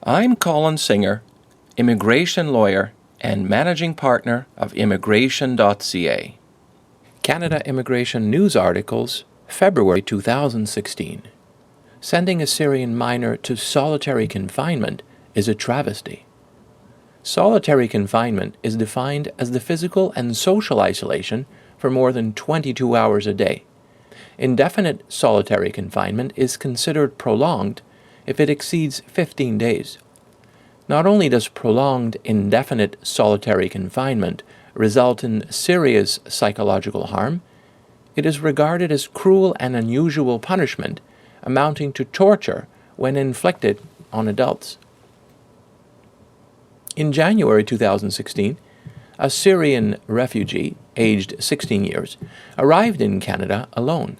I'm Colin Singer, immigration lawyer and managing partner of Immigration.ca. Canada Immigration News Articles, February 2016. Sending a Syrian minor to solitary confinement is a travesty. Solitary confinement is defined as the physical and social isolation for more than 22 hours a day. Indefinite solitary confinement is considered prolonged if it exceeds 15 days. Not only does prolonged indefinite solitary confinement result in serious psychological harm, it is regarded as cruel and unusual punishment amounting to torture when inflicted on adults. In January 2016, a Syrian refugee, aged 16 years, arrived in Canada alone.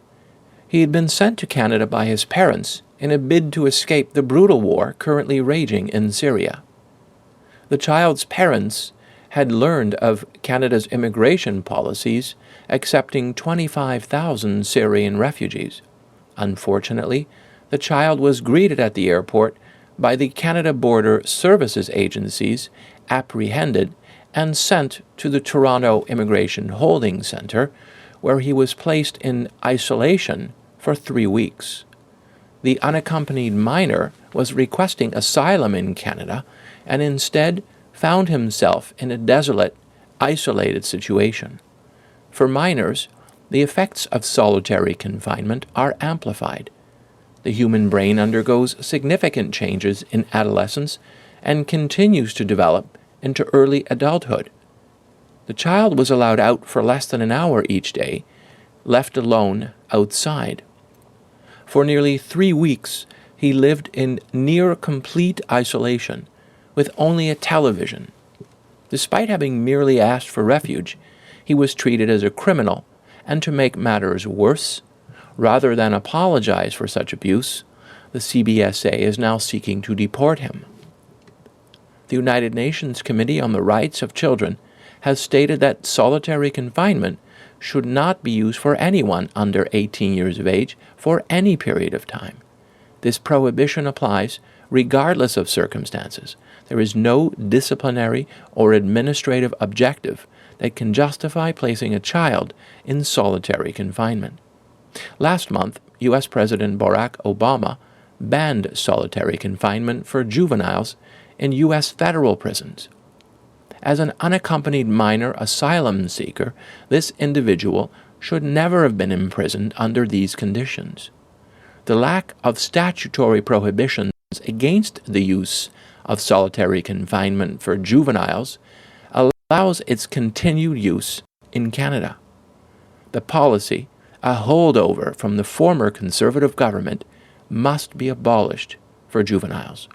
He had been sent to Canada by his parents in a bid to escape the brutal war currently raging in Syria. The child's parents had learned of Canada's immigration policies accepting 25,000 Syrian refugees. Unfortunately, the child was greeted at the airport by the Canada Border Services agencies, apprehended, and sent to the Toronto Immigration Holding Centre, where he was placed in isolation for 3 weeks. The unaccompanied minor was requesting asylum in Canada and instead found himself in a desolate, isolated situation. For minors, the effects of solitary confinement are amplified. The human brain undergoes significant changes in adolescence and continues to develop into early adulthood. The child was allowed out for less than an hour each day, left alone outside. For nearly 3 weeks, he lived in near complete isolation, with only a television. Despite having merely asked for refuge, he was treated as a criminal, and to make matters worse, rather than apologize for such abuse, the CBSA is now seeking to deport him. The United Nations Committee on the Rights of Children has stated that solitary confinement should not be used for anyone under 18 years of age for any period of time. This prohibition applies regardless of circumstances. There is no disciplinary or administrative objective that can justify placing a child in solitary confinement. Last month, U.S. President Barack Obama banned solitary confinement for juveniles in U.S. federal prisons. As an unaccompanied minor asylum seeker, this individual should never have been imprisoned under these conditions. The lack of statutory prohibitions against the use of solitary confinement for juveniles allows its continued use in Canada. The policy, a holdover from the former Conservative government, must be abolished for juveniles.